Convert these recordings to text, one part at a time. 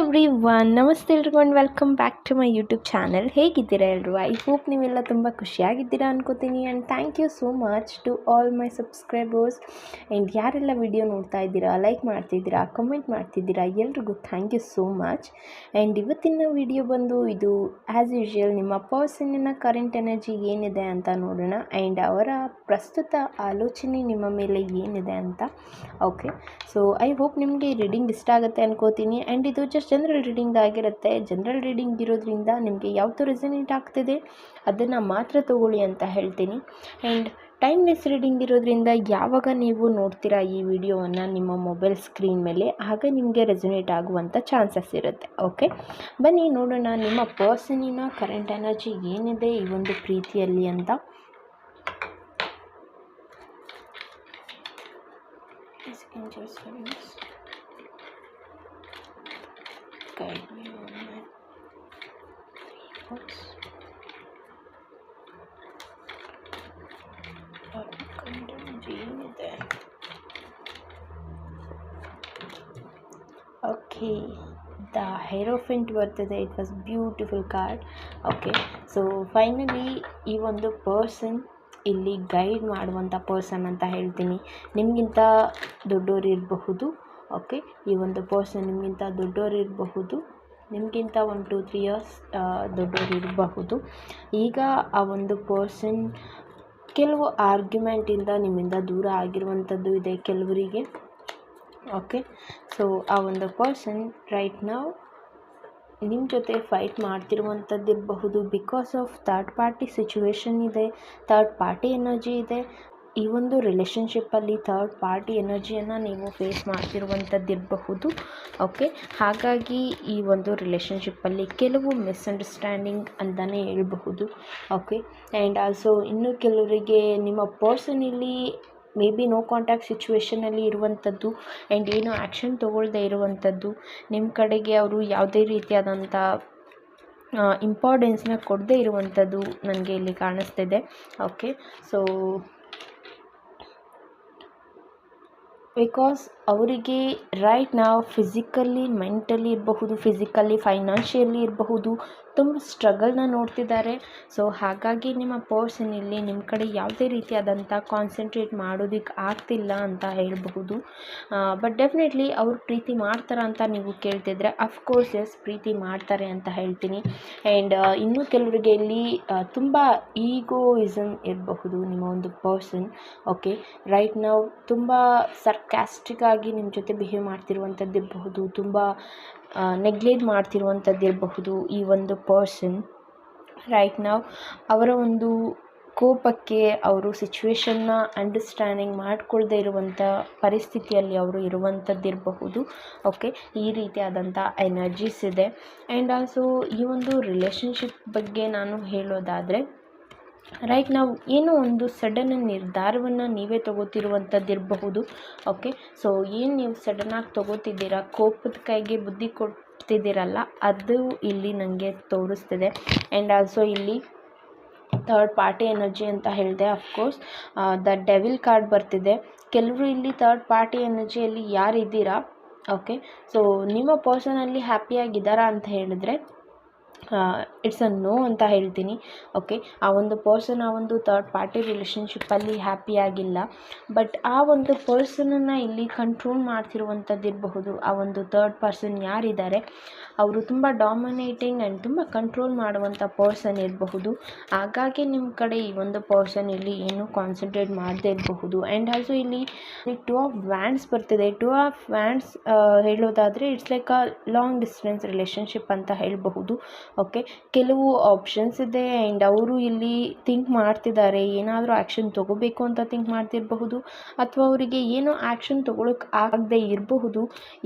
Every one, ನಮಸ್ತೆ ಎಲ್ರಿಗೂ, welcome back to my YouTube channel. ಹೇಗಿದ್ದೀರಾ ಎಲ್ಲರೂ? ಐ ಹೋಪ್ ನೀವೆಲ್ಲ ತುಂಬ ಖುಷಿಯಾಗಿದ್ದೀರಾ ಅನ್ಕೋತೀನಿ. And thank you so much to all my subscribers. And ಯಾರೆಲ್ಲ ವಿಡಿಯೋ ನೋಡ್ತಾ ಇದ್ದೀರಾ, ಲೈಕ್ ಮಾಡ್ತಿದ್ದೀರಾ, ಕಮೆಂಟ್ ಮಾಡ್ತಿದ್ದೀರಾ, ಎಲ್ರಿಗೂ thank you so much. And ಇವತ್ತಿನ ವಿಡಿಯೋ ಬಂದು ಇದು ಆ್ಯಸ್ ಯೂಶ್ವಲ್ ನಿಮ್ಮ ಪರ್ಸನ್ನಿನ ಕರೆಂಟ್ ಎನರ್ಜಿ ಏನಿದೆ ಅಂತ ನೋಡೋಣ. ಆ್ಯಂಡ್ ಅವರ ಪ್ರಸ್ತುತ ಆಲೋಚನೆ ನಿಮ್ಮ ಮೇಲೆ ಏನಿದೆ ಅಂತ. ಓಕೆ, ಸೊ ಐ ಹೋಪ್ ನಿಮಗೆ ರೀಡಿಂಗ್ ಇಷ್ಟ ಆಗುತ್ತೆ ಅನ್ಕೋತೀನಿ. ಆ್ಯಂಡ್ ಇದು ಜಸ್ಟ್ ಜನರಲ್ ರೀಡಿಂಗ್ ಆಗಿರುತ್ತೆ. ಜನರಲ್ ರೀಡಿಂಗ್ ಇರೋದ್ರಿಂದ ನಿಮಗೆ ಯಾವುದು ರೆಸನೇಟ್ ಆಗ್ತಿದೆ ಅದನ್ನು ಮಾತ್ರ ತಗೊಳ್ಳಿ ಅಂತ ಹೇಳ್ತೀನಿ. ಆ್ಯಂಡ್ ಟೈಮ್ಲೆಸ್ ರೀಡಿಂಗ್ ಇರೋದ್ರಿಂದ ಯಾವಾಗ ನೀವು ನೋಡ್ತೀರಾ ಈ ವಿಡಿಯೋವನ್ನು ನಿಮ್ಮ ಮೊಬೈಲ್ ಸ್ಕ್ರೀನ್ ಮೇಲೆ, ಆಗ ನಿಮಗೆ ರೆಸನೇಟ್ ಆಗುವಂಥ ಚಾನ್ಸಸ್ ಇರುತ್ತೆ. ಓಕೆ, ಬನ್ನಿ ನೋಡೋಣ ನಿಮ್ಮ ಪರ್ಸನ್ನಿನ ಕರೆಂಟ್ ಎನರ್ಜಿ ಏನಿದೆ ಈ ಒಂದು ಪ್ರೀತಿಯಲ್ಲಿ ಅಂತ. Guide me on my thoughts. ಏನಿದೆ? ಓಕೆ, ದ ಹೆರೋಫೆಂಟ್ ಬರ್ತಿದೆ. It was beautiful card. Okay, so finally ಈ ಒಂದು ಪರ್ಸನ್ ಇಲ್ಲಿ ಗೈಡ್ ಮಾಡುವಂಥ ಪರ್ಸನ್ ಅಂತ ಹೇಳ್ತೀನಿ. ನಿಮಗಿಂತ ದೊಡ್ಡವರು ಇರಬಹುದು. ಓಕೆ, ಈ ಒಂದು ಪರ್ಸನ್ ನಿಮಗಿಂತ ದೊಡ್ಡವರು ಇರಬಹುದು, ನಿಮಗಿಂತ 1-2-3 ಇಯರ್ಸ್ ದೊಡ್ಡವರು ಇರಬಹುದು. ಈಗ ಆ ಒಂದು ಪರ್ಸನ್ ಕೆಲವು ಆರ್ಗ್ಯುಮೆಂಟಿಂದ ನಿಮ್ಮಿಂದ ದೂರ ಆಗಿರುವಂಥದ್ದು ಇದೆ ಕೆಲವರಿಗೆ. ಓಕೆ, ಸೊ ಆ ಒಂದು ಪರ್ಸನ್ ರೈಟ್ ನಾವು ನಿಮ್ಮ ಜೊತೆ ಫೈಟ್ ಮಾಡ್ತಿರುವಂಥದ್ದು ಇರಬಹುದು. Because of third party situation ಇದೆ, ಥರ್ಡ್ ಪಾರ್ಟಿ ಎನರ್ಜಿ ಇದೆ. ಈ ಒಂದು ರಿಲೇಷನ್ಶಿಪ್ಪಲ್ಲಿ ಥರ್ಡ್ ಪಾರ್ಟಿ ಎನರ್ಜಿಯನ್ನು ನೀವು ಫೇಸ್ ಮಾಡ್ತಿರುವಂಥದ್ದು ಇರಬಹುದು. ಓಕೆ, ಹಾಗಾಗಿ ಈ ಒಂದು ರಿಲೇಷನ್ಶಿಪ್ಪಲ್ಲಿ ಕೆಲವು ಮಿಸ್ಅಂಡರ್ಸ್ಟ್ಯಾಂಡಿಂಗ್ ಅಂತಲೇ ಹೇಳ್ಬಹುದು. ಓಕೆ, ಆ್ಯಂಡ್ ಆಲ್ಸೋ ಇನ್ನು ಕೆಲವರಿಗೆ ನಿಮ್ಮ ಪರ್ಸನಲ್ಲಿ ಮೇ ಬಿ ನೋ ಕಾಂಟ್ಯಾಕ್ಟ್ ಸಿಚುವೇಷನಲ್ಲಿ ಇರುವಂಥದ್ದು. ಆ್ಯಂಡ್ ಏನೋ ಆ್ಯಕ್ಷನ್ ತೊಗೊಳ್ಳದೆ ಇರುವಂಥದ್ದು. ನಿಮ್ಮ ಕಡೆಗೆ ಅವರು ಯಾವುದೇ ರೀತಿಯಾದಂಥ ಇಂಪಾರ್ಟೆನ್ಸ್ನ ಕೊಡದೇ ಇರುವಂಥದ್ದು ನನಗೆ ಇಲ್ಲಿ ಕಾಣಿಸ್ತಿದೆ. ಓಕೆ, ಸೊ ಬಿಕಾಸ್ ಅವರಿಗೆ ರೈಟ್ ನಾವು ಫಿಸಿಕಲಿ ಮೆಂಟಲಿ ಇರಬಹುದು, ಫಿಸಿಕಲಿ ಫೈನಾನ್ಷಿಯಲಿ ಇರಬಹುದು, ತುಂಬ ಸ್ಟ್ರಗಲ್ನ ನೋಡ್ತಿದ್ದಾರೆ. ಸೊ ಹಾಗಾಗಿ ನಿಮ್ಮ ಪರ್ಸನ್ ಇಲ್ಲಿ ನಿಮ್ಮ ಕಡೆ ಯಾವುದೇ ರೀತಿಯಾದಂಥ ಕಾನ್ಸಂಟ್ರೇಟ್ ಮಾಡೋದಕ್ಕೆ ಆಗ್ತಿಲ್ಲ ಅಂತ ಹೇಳಬಹುದು. ಬಟ್ ಡೆಫಿನೆಟ್ಲಿ ಅವ್ರು ಪ್ರೀತಿ ಮಾಡ್ತಾರ ಅಂತ ನೀವು ಕೇಳ್ತಿದ್ರೆ ಅಫ್ಕೋರ್ಸ್ ಎಸ್, ಪ್ರೀತಿ ಮಾಡ್ತಾರೆ ಅಂತ ಹೇಳ್ತೀನಿ. ಆ್ಯಂಡ್ ಇನ್ನೂ ಕೆಲವರಿಗೆ ಇಲ್ಲಿ ತುಂಬ ಈಗೋಯಿಸಮ್ ಇರಬಹುದು ನಿಮ್ಮ ಒಂದು ಪರ್ಸನ್. ಓಕೆ, ರೈಟ್ ನಾವು ತುಂಬ ಸರ್ಕ್ಯಾಸ್ಟಿಕ್ ಆಗಿ ನಿಮ್ಮ ಜೊತೆ ಬಿಹೇವ್ ಮಾಡ್ತಿರುವಂಥದ್ದು ಇರಬಹುದು, ತುಂಬ ನೆಗ್ಲೆಕ್ಟ್ ಮಾಡ್ತಿರುವಂಥದ್ದು ಇರಬಹುದು. ಈ ಒಂದು ಪರ್ಸನ್ ರೈಟ್ ನಾವು ಅವರ ಒಂದು ಕೋಪಕ್ಕೆ ಅವರು ಸಿಚುವೇಶನ್ನ ಅಂಡರ್ಸ್ಟ್ಯಾಂಡಿಂಗ್ ಮಾಡ್ಕೊಳ್ದೇ ಇರುವಂಥ ಪರಿಸ್ಥಿತಿಯಲ್ಲಿ ಅವರು ಇರುವಂಥದ್ದು ಇರಬಹುದು. ಓಕೆ, ಈ ರೀತಿಯಾದಂಥ ಎನರ್ಜೀಸ್ ಇದೆ. ಆ್ಯಂಡ್ ಆಲ್ಸೋ ಈ ಒಂದು ರಿಲೇಷನ್ಶಿಪ್ ಬಗ್ಗೆ ನಾನು ಹೇಳೋದಾದರೆ ರೈಟ್ ನಾವು ಏನೋ ಒಂದು ಸಡನ್ ನಿರ್ಧಾರವನ್ನು ನೀವೇ ತೊಗೋತಿರುವಂಥದ್ದು ಇರಬಹುದು. ಓಕೆ, ಸೊ ಏನು ನೀವು ಸಡನ್ನಾಗಿ ತೊಗೋತಿದ್ದೀರಾ, ಕೋಪದ ಕೈಗೆ ಬುದ್ಧಿ ಕೊಡ್ತಿದ್ದೀರಲ್ಲ, ಅದು ಇಲ್ಲಿ ನನಗೆ ತೋರಿಸ್ತಿದೆ. ಆ್ಯಂಡ್ ಆಲ್ಸೋ ಇಲ್ಲಿ ಥರ್ಡ್ ಪಾರ್ಟಿ ಎನರ್ಜಿ ಅಂತ ಹೇಳಿದೆ. ಅಫ್ಕೋರ್ಸ್ ದ ಡೆವಿಲ್ ಕಾರ್ಡ್ ಬರ್ತಿದೆ. ಕೆಲವರು ಇಲ್ಲಿ ಥರ್ಡ್ ಪಾರ್ಟಿ ಎನರ್ಜಿಯಲ್ಲಿ ಯಾರಿದ್ದೀರಾ, ಓಕೆ, ಸೊ ನಿಮ್ಮ ಪರ್ಸನಲ್ಲಿ ಹ್ಯಾಪಿಯಾಗಿದ್ದಾರಾ ಅಂತ ಹೇಳಿದ್ರೆ ಇಟ್ಸ್ ಅ ನೋ ಅಂತ ಹೇಳ್ತೀನಿ. ಓಕೆ, ಆ ಒಂದು ಪರ್ಸನ್ ಆ ಒಂದು ಥರ್ಡ್ ಪಾರ್ಟಿ ರಿಲೇಷನ್ಶಿಪ್ಪಲ್ಲಿ ಹ್ಯಾಪಿಯಾಗಿಲ್ಲ. ಬಟ್ ಆ ಒಂದು ಪರ್ಸನನ್ನು ಇಲ್ಲಿ ಕಂಟ್ರೋಲ್ ಮಾಡ್ತಿರುವಂಥದ್ದು ಇರಬಹುದು. ಆ ಒಂದು ಥರ್ಡ್ ಪರ್ಸನ್ ಯಾರಿದ್ದಾರೆ ಅವರು ತುಂಬ ಡಾಮಿನೇಟಿಂಗ್ ಆ್ಯಂಡ್ ತುಂಬ ಕಂಟ್ರೋಲ್ ಮಾಡುವಂಥ ಪರ್ಸನ್ ಇರಬಹುದು. ಹಾಗಾಗಿ ನಿಮ್ಮ ಕಡೆ ಈ ಒಂದು ಪರ್ಸನ್ ಇಲ್ಲಿ ಏನು ಕಾನ್ಸಂಟ್ರೇಟ್ ಮಾಡದೇ ಇರಬಹುದು. ಆ್ಯಂಡ್ ಆಲ್ಸೋ ಇಲ್ಲಿ 2 ಆಫ್ ವ್ಯಾಂಡ್ಸ್ ಬರ್ತಿದೆ. 2 ಆಫ್ ವ್ಯಾಂಡ್ಸ್ ಹೇಳೋದಾದರೆ it's like a long distance relationship ಅಂತ ಹೇಳಬಹುದು. ಓಕೆ, ಕೆಲವು ಆಪ್ಷನ್ಸ್ ಇದೆ. ಆ್ಯಂಡ್ ಅವರು ಇಲ್ಲಿ ಥಿಂಕ್ ಮಾಡ್ತಿದ್ದಾರೆ, ಏನಾದರೂ ಆ್ಯಕ್ಷನ್ ತೊಗೋಬೇಕು ಅಂತ ಥಿಂಕ್ ಮಾಡ್ತಿರಬಹುದು, ಅಥವಾ ಅವರಿಗೆ ಏನೋ ಆ್ಯಕ್ಷನ್ ತೊಗೊಳಕ್ಕೆ ಆಗದೆ ಇರಬಹುದು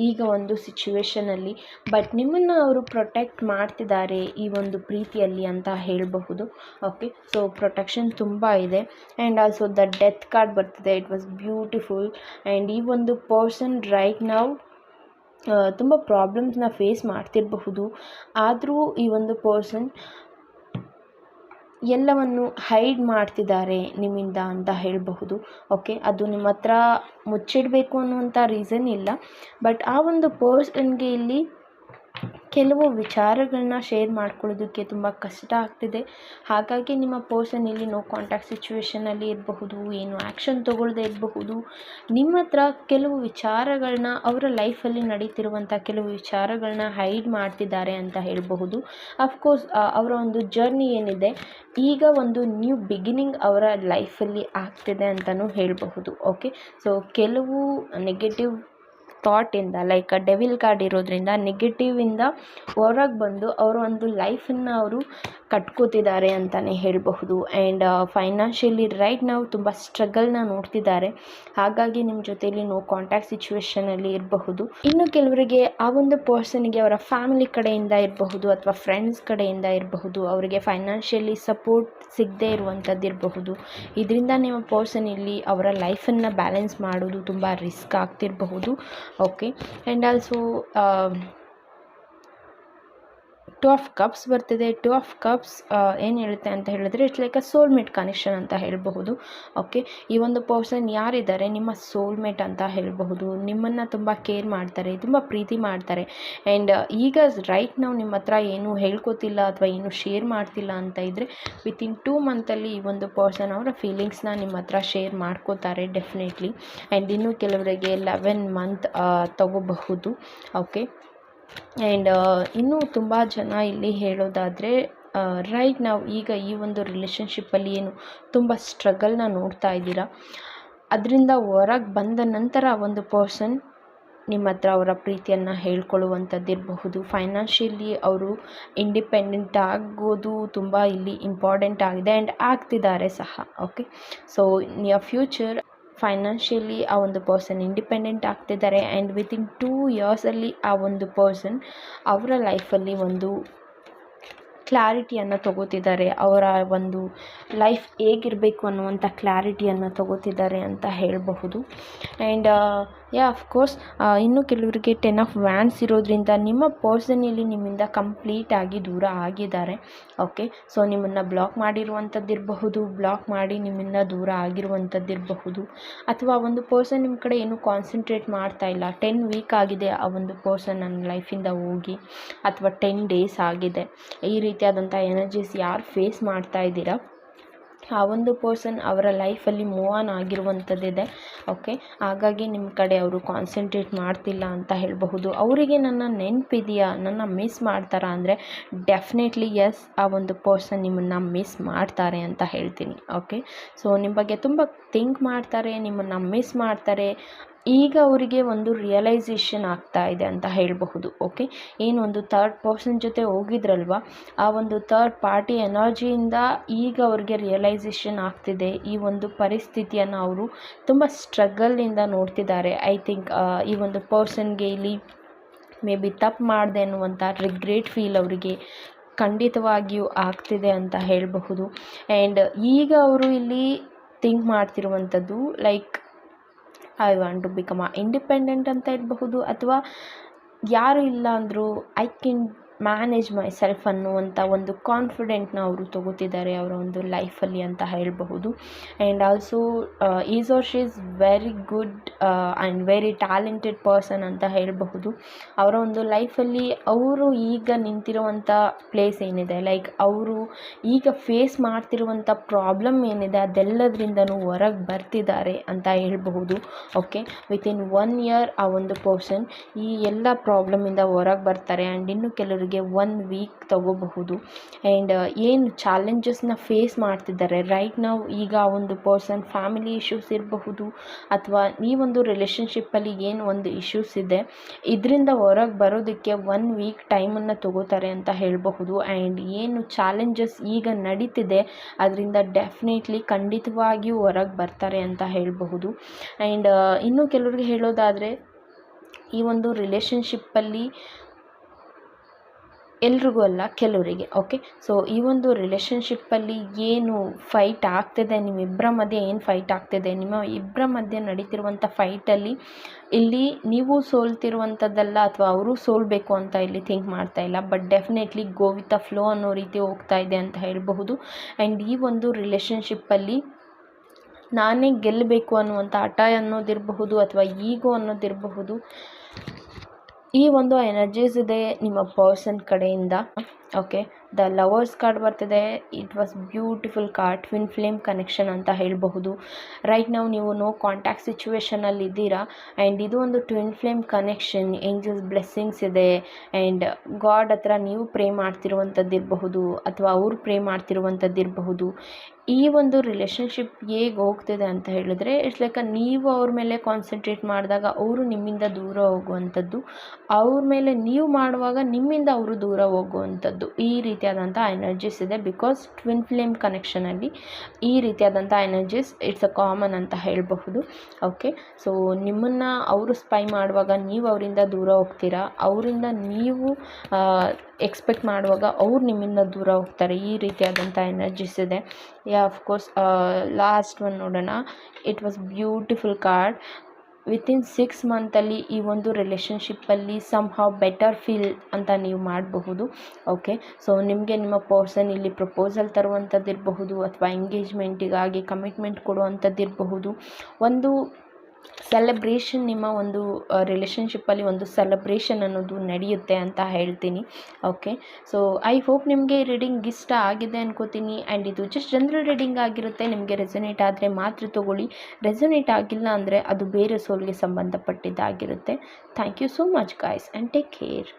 ಈಗ ಒಂದು ಸಿಚುವೇಷನಲ್ಲಿ. ಬಟ್ ನಿಮ್ಮನ್ನು ಅವರು ಪ್ರೊಟೆಕ್ಟ್ ಮಾಡ್ತಿದ್ದಾರೆ ಈ ಒಂದು ಪ್ರೀತಿಯಲ್ಲಿ ಅಂತ ಹೇಳಬಹುದು. ಓಕೆ, ಸೊ ಪ್ರೊಟೆಕ್ಷನ್ ತುಂಬ ಇದೆ. And also the death card ಬರ್ತಿದೆ. It was beautiful. ಆ್ಯಂಡ್ ಈ ಒಂದು ಪರ್ಸನ್ ರೈಟ್ ನಾವು ತುಂಬ ಪ್ರಾಬ್ಲಮ್ಸ್ನ ಫೇಸ್ ಮಾಡ್ತಿರಬಹುದು. ಆದರೂ ಈ ಒಂದು ಪರ್ಸನ್ ಎಲ್ಲವನ್ನು ಹೈಡ್ ಮಾಡ್ತಿದ್ದಾರೆ ನಿಮ್ಮಿಂದ ಅಂತ ಹೇಳಬಹುದು. ಓಕೆ, ಅದು ನಿಮ್ಮ ಹತ್ರ ಮುಚ್ಚಿಡಬೇಕು ಅನ್ನುವಂಥ ರೀಸನ್ ಇಲ್ಲ. ಬಟ್ ಆ ಒಂದು ಪರ್ಸನ್ಗೆ ಇಲ್ಲಿ ಕೆಲವು ವಿಚಾರಗಳನ್ನ ಶೇರ್ ಮಾಡ್ಕೊಳ್ಳೋದಕ್ಕೆ ತುಂಬ ಕಷ್ಟ ಆಗ್ತಿದೆ. ಹಾಗಾಗಿ ನಿಮ್ಮ ಪರ್ಸನ್ ಇಲ್ಲಿ ನೋ ಕಾಂಟ್ಯಾಕ್ಟ್ ಸಿಚುವೇಷನಲ್ಲಿ ಇರಬಹುದು, ಏನು ಆ್ಯಕ್ಷನ್ ತೊಗೊಳ್ಳದೆ ಇರಬಹುದು. ನಿಮ್ಮ ಹತ್ರ ಕೆಲವು ವಿಚಾರಗಳನ್ನ, ಅವರ ಲೈಫಲ್ಲಿ ನಡೀತಿರುವಂಥ ಕೆಲವು ವಿಚಾರಗಳನ್ನ ಹೈಡ್ ಮಾಡ್ತಿದ್ದಾರೆ ಅಂತ ಹೇಳಬಹುದು. ಅಫ್ಕೋರ್ಸ್ ಅವರ ಒಂದು ಜರ್ನಿ ಏನಿದೆ, ಈಗ ಒಂದು ನ್ಯೂ ಬಿಗಿನಿಂಗ್ ಅವರ ಲೈಫಲ್ಲಿ ಆಗ್ತಿದೆ ಅಂತಲೂ ಹೇಳಬಹುದು. ಓಕೆ, ಸೊ ಕೆಲವು ನೆಗೆಟಿವ್ ಥಾಟಿಂದ, ಲೈಕ್ ಡೆವಿಲ್ ಕಾರ್ಡ್ ಇರೋದ್ರಿಂದ ನೆಗೆಟಿವಿಂದ ಹೊರಗೆ ಬಂದು ಅವರ ಒಂದು ಲೈಫನ್ನು ಅವರು ಕಟ್ಕೋತಿದ್ದಾರೆ ಅಂತಲೇ ಹೇಳಬಹುದು. ಆ್ಯಂಡ್ ಫೈನಾನ್ಷಿಯಲಿ ರೈಟ್ ನಾವು ತುಂಬ ಸ್ಟ್ರಗಲ್ನ ನೋಡ್ತಿದ್ದಾರೆ. ಹಾಗಾಗಿ ನಿಮ್ಮ ಜೊತೆಯಲ್ಲಿ ನೋ ಕಾಂಟ್ಯಾಕ್ಟ್ ಸಿಚುವೇಷನಲ್ಲಿ ಇರಬಹುದು. ಇನ್ನು ಕೆಲವರಿಗೆ ಆ ಒಂದು ಪರ್ಸನ್ಗೆ ಅವರ ಫ್ಯಾಮಿಲಿ ಕಡೆಯಿಂದ ಇರಬಹುದು ಅಥವಾ ಫ್ರೆಂಡ್ಸ್ ಕಡೆಯಿಂದ ಇರಬಹುದು, ಅವರಿಗೆ ಫೈನಾನ್ಷಿಯಲಿ ಸಪೋರ್ಟ್ ಸಿಗದೇ ಇರುವಂಥದ್ದು ಇರಬಹುದು. ಇದರಿಂದ ನಿಮ್ಮ ಪರ್ಸನ್ ಇಲ್ಲಿ ಅವರ ಲೈಫನ್ನು ಬ್ಯಾಲೆನ್ಸ್ ಮಾಡೋದು ತುಂಬ ರಿಸ್ಕ್ ಆಗ್ತಿರಬಹುದು. Okay, and also two of cups ಬರ್ತಿದೆ. ಟು ಆಫ್ ಕಪ್ಸ್ ಏನು ಹೇಳುತ್ತೆ ಅಂತ ಹೇಳಿದ್ರೆ, it's like a soulmate connection ಅಂತ ಹೇಳಬಹುದು. ಓಕೆ, ಈ ಒಂದು ಪರ್ಸನ್ ಯಾರಿದ್ದಾರೆ ನಿಮ್ಮ ಸೋಲ್ಮೇಟ್ ಅಂತ ಹೇಳಬಹುದು. ನಿಮ್ಮನ್ನು ತುಂಬ ಕೇರ್ ಮಾಡ್ತಾರೆ, ತುಂಬ ಪ್ರೀತಿ ಮಾಡ್ತಾರೆ. ಆ್ಯಂಡ್ ಈಗ ರೈಟ್ ನಾವು ನಿಮ್ಮ ಹತ್ರ ಏನು ಹೇಳ್ಕೊತಿಲ್ಲ ಅಥವಾ ಏನು ಶೇರ್ ಮಾಡ್ತಿಲ್ಲ ಅಂತ ಇದ್ದರೆ, ವಿತಿನ್ 2 ಮಂತಲ್ಲಿ ಈ ಒಂದು ಪರ್ಸನ್ ಅವರ ಫೀಲಿಂಗ್ಸ್ನ ನಿಮ್ಮ ಹತ್ರ ಶೇರ್ ಮಾಡ್ಕೋತಾರೆ ಡೆಫಿನೆಟ್ಲಿ. ಆ್ಯಂಡ್ ಇನ್ನು ಕೆಲವರಿಗೆ 11 ಮಂತ್ ತಗೋಬಹುದು. ಓಕೆ, ಆ್ಯಂಡ್ ಇನ್ನೂ ತುಂಬ ಜನ ಇಲ್ಲಿ ಹೇಳೋದಾದರೆ, ರೈಟ್ ನಾವು ಈಗ ಈ ಒಂದು ರಿಲೇಷನ್ಶಿಪ್ಪಲ್ಲಿ ಏನು ತುಂಬ ಸ್ಟ್ರಗಲ್ನ ನೋಡ್ತಾ ಇದ್ದೀರಾ, ಅದರಿಂದ ಹೊರಗೆ ಬಂದ ನಂತರ ಒಂದು ಪರ್ಸನ್ ನಿಮ್ಮ ಹತ್ರ ಅವರ ಪ್ರೀತಿಯನ್ನು ಹೇಳ್ಕೊಳ್ಳುವಂಥದ್ದು ಇರಬಹುದು. ಫೈನಾನ್ಷಿಯಲಿ ಅವರು ಇಂಡಿಪೆಂಡೆಂಟ್ ಆಗೋದು ತುಂಬ ಇಲ್ಲಿ ಇಂಪಾರ್ಟೆಂಟ್ ಆಗಿದೆ ಆ್ಯಂಡ್ ಆಗ್ತಿದ್ದಾರೆ ಸಹ. Okay, so near future financially ಆ ಒಂದು ಪರ್ಸನ್ ಇಂಡಿಪೆಂಡೆಂಟ್ ಆಗ್ತಿದ್ದಾರೆ. ಆ್ಯಂಡ್ ವಿತಿನ್ 2 ಇಯರ್ಸಲ್ಲಿ ಆ ಒಂದು ಪರ್ಸನ್ ಅವರ ಲೈಫಲ್ಲಿ ಒಂದು ಕ್ಲಾರಿಟಿಯನ್ನು ತಗೋತಿದ್ದಾರೆ. ಅವರ ಒಂದು ಲೈಫ್ ಹೇಗಿರಬೇಕು ಅನ್ನುವಂಥ ಕ್ಲಾರಿಟಿಯನ್ನು ತಗೋತಿದ್ದಾರೆ ಅಂತ ಹೇಳಬಹುದು. ಆ್ಯಂಡ್ ಅಫ್ಕೋರ್ಸ್ ಇನ್ನು ಕೆಲವರಿಗೆ 10 ಆಫ್ ವ್ಯಾಂಡ್ಸ್ ಇರೋದ್ರಿಂದ ನಿಮ್ಮ ಪರ್ಸನ್ ಇಲ್ಲಿ ನಿಮ್ಮಿಂದ ಕಂಪ್ಲೀಟಾಗಿ ದೂರ ಆಗಿದ್ದಾರೆ. ಓಕೆ, ಸೊ ನಿಮ್ಮನ್ನು ಬ್ಲಾಕ್ ಮಾಡಿರುವಂಥದ್ದು ಇರಬಹುದು, ಬ್ಲಾಕ್ ಮಾಡಿ ನಿಮ್ಮಿಂದ ದೂರ ಆಗಿರುವಂಥದ್ದು ಇರಬಹುದು, ಅಥವಾ ಒಂದು ಪರ್ಸನ್ ನಿಮ್ಮ ಕಡೆ ಏನು ಕಾನ್ಸಂಟ್ರೇಟ್ ಮಾಡ್ತಾ ಇಲ್ಲ. 10 ವೀಕ್ ಆಗಿದೆ ಆ ಒಂದು ಪರ್ಸನ್ ನನ್ನ ಲೈಫಿಂದ ಹೋಗಿ, ಅಥವಾ 10 ಡೇಸ್ ಆಗಿದೆ. ಈ ರೀತಿಯಾದಂಥ ಎನರ್ಜೀಸ್ ಯಾರು ಫೇಸ್ ಮಾಡ್ತಾ ಇದ್ದೀರಾ, ಆ ಒಂದು ಪರ್ಸನ್ ಅವರ ಲೈಫಲ್ಲಿ ಮೂವ್ ಆನ್ ಆಗಿರುವಂಥದ್ದಿದೆ. ಓಕೆ, ಹಾಗಾಗಿ ನಿಮ್ಮ ಕಡೆ ಅವರು ಕಾನ್ಸಂಟ್ರೇಟ್ ಮಾಡ್ತಿಲ್ಲ ಅಂತ ಹೇಳಬಹುದು. ಅವರಿಗೆ ನನ್ನ ನೆನಪಿದೆಯಾ, ನನ್ನ ಮಿಸ್ ಮಾಡ್ತಾರಾ ಅಂದರೆ ಡೆಫಿನೆಟ್ಲಿ ಎಸ್, ಆ ಒಂದು ಪರ್ಸನ್ ನಿಮ್ಮನ್ನು ಮಿಸ್ ಮಾಡ್ತಾರೆ ಅಂತ ಹೇಳ್ತೀನಿ. ಓಕೆ, ಸೊ ನಿಮ್ಮ ಬಗ್ಗೆ ತುಂಬ ಥಿಂಕ್ ಮಾಡ್ತಾರೆ, ನಿಮ್ಮನ್ನು ಮಿಸ್ ಮಾಡ್ತಾರೆ. ಈಗ ಅವರಿಗೆ ಒಂದು ರಿಯಲೈಸೇಷನ್ ಆಗ್ತಾ ಇದೆ ಅಂತ ಹೇಳಬಹುದು. ಓಕೆ, ಏನೊಂದು ಥರ್ಡ್ ಪರ್ಸನ್ ಜೊತೆ ಹೋಗಿದ್ರಲ್ವ, ಆ ಒಂದು ಥರ್ಡ್ ಪಾರ್ಟಿ ಎನರ್ಜಿಯಿಂದ ಈಗ ಅವ್ರಿಗೆ ರಿಯಲೈಸೇಷನ್ ಆಗ್ತಿದೆ. ಈ ಒಂದು ಪರಿಸ್ಥಿತಿಯನ್ನು ಅವರು ತುಂಬ ಸ್ಟ್ರಗಲಿಂದ ನೋಡ್ತಿದ್ದಾರೆ. ಐ ಥಿಂಕ್ ಈ ಒಂದು ಪರ್ಸನ್ಗೆ ಇಲ್ಲಿ ಮೇ ಬಿ ತಪ್ಪು ಮಾಡಿದೆ ಅನ್ನುವಂಥ ರಿಗ್ರೆಟ್ ಫೀಲ್ ಅವರಿಗೆ ಖಂಡಿತವಾಗಿಯೂ ಆಗ್ತಿದೆ ಅಂತ ಹೇಳಬಹುದು. ಆ್ಯಂಡ್ ಈಗ ಅವರು ಇಲ್ಲಿ ಥಿಂಕ್ ಮಾಡ್ತಿರುವಂಥದ್ದು like I want to become independent ಅಂತ ಇರಬಹುದು, ಅಥವಾ ಯಾರು ಇಲ್ಲ ಅಂದರೂ I can manage myself ಅನ್ನುವಂಥ ಒಂದು ಕಾನ್ಫಿಡೆಂಟ್ನ ಅವರು ತಗೋತಿದ್ದಾರೆ ಅವರ ಒಂದು ಲೈಫಲ್ಲಿ ಅಂತ ಹೇಳಬಹುದು. And also is or she is very good and very talented person ಅಂತ ಹೇಳಬಹುದು. ಅವರ ಒಂದು ಲೈಫಲ್ಲಿ ಅವರು ಈಗ ನಿಂತಿರುವಂಥ ಪ್ಲೇಸ್ ಏನಿದೆ, ಲೈಕ್ ಅವರು ಈಗ ಫೇಸ್ ಮಾಡ್ತಿರುವಂಥ ಪ್ರಾಬ್ಲಮ್ ಏನಿದೆ ಅದೆಲ್ಲದರಿಂದನೂ ಹೊರಗೆ ಬರ್ತಿದ್ದಾರೆ ಅಂತ ಹೇಳಬಹುದು. ಓಕೆ, ವಿತಿನ್ 1 ಇಯರ್ ಆ ಒಂದು ಪರ್ಸನ್ ಈ ಎಲ್ಲ ಪ್ರಾಬ್ಲಮಿಂದ ಹೊರಗೆ ಬರ್ತಾರೆ. ಆ್ಯಂಡ್ ಇನ್ನು ಕೆಲವರಿಗೆ 1 ವೀಕ್ ತಗೋಬಹುದು. ಆ್ಯಂಡ್ ಏನು ಚಾಲೆಂಜಸ್ನ ಫೇಸ್ ಮಾಡ್ತಿದ್ದಾರೆ ರೈಟ್ ನಾವು, ಈಗ ಆ ಒಂದು ಪರ್ಸನ್ ಫ್ಯಾಮಿಲಿ ಇಶ್ಯೂಸ್ ಇರಬಹುದು, ಅಥವಾ ಈ ಒಂದು ರಿಲೇಷನ್ಶಿಪ್ಪಲ್ಲಿ ಏನು ಒಂದು ಇಶ್ಯೂಸ್ ಇದೆ ಇದರಿಂದ ಹೊರಗೆ ಬರೋದಕ್ಕೆ 1 ವೀಕ್ ಟೈಮನ್ನು ತಗೋತಾರೆ ಅಂತ ಹೇಳಬಹುದು. ಆ್ಯಂಡ್ ಏನು ಚಾಲೆಂಜಸ್ ಈಗ ನಡೀತಿದೆ ಅದರಿಂದ ಡೆಫಿನೆಟ್ಲಿ ಖಂಡಿತವಾಗಿಯೂ ಹೊರಗೆ ಬರ್ತಾರೆ ಅಂತ ಹೇಳಬಹುದು. ಆ್ಯಂಡ್ ಇನ್ನು ಕೆಲವರಿಗೆ ಹೇಳೋದಾದರೆ, ಈ ಒಂದು ರಿಲೇಷನ್ಶಿಪ್ಪಲ್ಲಿ ಎಲ್ರಿಗೂ ಅಲ್ಲ, ಕೆಲವರಿಗೆ. ಓಕೆ, ಸೊ ಈ ಒಂದು ರಿಲೇಷನ್ಶಿಪ್ಪಲ್ಲಿ ಏನು ಫೈಟ್ ಆಗ್ತಿದೆ, ನಿಮ್ಮಿಬ್ಬರ ಮಧ್ಯೆ ಏನು ಫೈಟ್ ಆಗ್ತಿದೆ, ನಿಮ್ಮ ಇಬ್ಬರ ಮಧ್ಯೆ ನಡೀತಿರುವಂಥ ಫೈಟಲ್ಲಿ ಇಲ್ಲಿ ನೀವು ಸೋಲ್ತಿರುವಂಥದ್ದಲ್ಲ, ಅಥವಾ ಅವರು ಸೋಲ್ಬೇಕು ಅಂತ ಇಲ್ಲಿ ಥಿಂಕ್ ಮಾಡ್ತಾ ಇಲ್ಲ. But definitely go with the flow ಅನ್ನೋ ರೀತಿ ಹೋಗ್ತಾ ಇದೆ ಅಂತ ಹೇಳಬಹುದು. ಆ್ಯಂಡ್ ಈ ಒಂದು ರಿಲೇಷನ್ಶಿಪ್ಪಲ್ಲಿ ನಾನೇ ಗೆಲ್ಲಬೇಕು ಅನ್ನುವಂಥ ಹಠ ಅನ್ನೋದಿರಬಹುದು, ಅಥವಾ ಈಗೋ ಅನ್ನೋದಿರಬಹುದು. ಈ ಒಂದು ಎನರ್ಜೀಸ್ ಇದೆ ನಿಮ್ಮ ಪರ್ಸನ್ ಕಡೆಯಿಂದ. ಓಕೆ, ದ ಲವರ್ಸ್ ಕಾರ್ಡ್ ಬರ್ತಿದೆ. It was beautiful card, twin flame connection ಅಂತ ಹೇಳಬಹುದು. ರೈಟ್ ನಾವು ನೀವು ನೋ ಕಾಂಟ್ಯಾಕ್ಟ್ ಸಿಚುವೇಶನಲ್ಲಿ ಇದ್ದೀರಾ ಆ್ಯಂಡ್ ಇದು ಒಂದು twin flame connection. Angels blessings ಇದೆ ಆ್ಯಂಡ್ ಗಾಡ್ ಹತ್ರ ನೀವು ಪ್ರೇ ಮಾಡ್ತಿರುವಂಥದ್ದು ಇರಬಹುದು ಅಥವಾ ಅವ್ರು ಪ್ರೇ ಮಾಡ್ತಿರುವಂಥದ್ದು ಇರಬಹುದು. ಈ ಒಂದು ರಿಲೇಷನ್ಶಿಪ್ ಹೇಗೆ ಹೋಗ್ತಿದೆ ಅಂತ ಹೇಳಿದ್ರೆ, ಇಟ್ಸ್ ಲೈಕ್ ನೀವು ಅವ್ರ ಮೇಲೆ ಕಾನ್ಸಂಟ್ರೇಟ್ ಮಾಡಿದಾಗ ಅವರು ನಿಮ್ಮಿಂದ ದೂರ ಹೋಗುವಂಥದ್ದು, ಅವ್ರ ಮೇಲೆ ನೀವು ಮಾಡುವಾಗ ನಿಮ್ಮಿಂದ ಅವರು ದೂರ ಹೋಗುವಂಥದ್ದು, ಈ ರೀತಿಯಾದಂಥ ಎನರ್ಜೀಸ್ ಇದೆ. ಬಿಕಾಸ್ ಟ್ವಿನ್ ಫ್ಲೇಮ್ ಕನೆಕ್ಷನಲ್ಲಿ ಈ ರೀತಿಯಾದಂಥ ಎನರ್ಜೀಸ್ ಇಟ್ಸ್ ಅ ಕಾಮನ್ ಅಂತ ಹೇಳಬಹುದು. ಓಕೆ, ಸೊ ನಿಮ್ಮನ್ನು ಅವರು ಸ್ಪೈ ಮಾಡುವಾಗ ನೀವು ಅವರಿಂದ ದೂರ ಹೋಗ್ತೀರಾ, ಅವರಿಂದ ನೀವು ಎಕ್ಸ್ಪೆಕ್ಟ್ ಮಾಡುವಾಗ ಅವ್ರು ನಿಮ್ಮಿಂದ ದೂರ ಹೋಗ್ತಾರೆ. ಈ ರೀತಿಯಾದಂಥ ಎನರ್ಜೀಸ್ ಇದೆ. ಅಫ್ಕೋರ್ಸ್ ಲಾಸ್ಟ್ ಒನ್ ನೋಡೋಣ. It was beautiful card. Within 6 ಮಂತಲ್ಲಿ ಈ ಒಂದು ರಿಲೇಷನ್ಶಿಪ್ಪಲ್ಲಿ ಸಮ್ಹೌ ಬೆಟರ್ ಫೀಲ್ ಅಂತ ನೀವು ಮಾಡಬಹುದು. ಓಕೆ, ಸೊ ನಿಮಗೆ ನಿಮ್ಮ ಪರ್ಸನ್ ಇಲ್ಲಿ ಪ್ರಪೋಸಲ್ ತರುವಂಥದ್ದು ಇರಬಹುದು ಅಥವಾ ಎಂಗೇಜ್ಮೆಂಟಿಗಾಗಿ ಕಮಿಟ್ಮೆಂಟ್ ಕೊಡುವಂಥದ್ದು ಇರಬಹುದು. ಒಂದು ಸೆಲೆಬ್ರೇಷನ್, ನಿಮ್ಮ ಒಂದು ರಿಲೇಷನ್ಶಿಪ್ಪಲ್ಲಿ ಒಂದು ಸೆಲೆಬ್ರೇಷನ್ ಅನ್ನೋದು ನಡೆಯುತ್ತೆ ಅಂತ ಹೇಳ್ತೀನಿ. ಓಕೆ, ಸೊ ಐ ಹೋಪ್ ನಿಮಗೆ ರೀಡಿಂಗ್ ಇಷ್ಟ ಆಗಿದೆ ಅನ್ಕೋತೀನಿ. ಆ್ಯಂಡ್ ಇದು ಜಸ್ಟ್ ಜನರಲ್ ರೀಡಿಂಗ್ ಆಗಿರುತ್ತೆ. ನಿಮಗೆ ರೆಸೊನೇಟ್ ಆದರೆ ಮಾತ್ರ ತೊಗೊಳ್ಳಿ, ರೆಸೊನೇಟ್ ಆಗಿಲ್ಲ ಅಂದರೆ ಅದು ಬೇರೆ ಸೋಲ್ಗೆ ಸಂಬಂಧಪಟ್ಟಿದ್ದಾಗಿರುತ್ತೆ. Thank you so much guys and take care.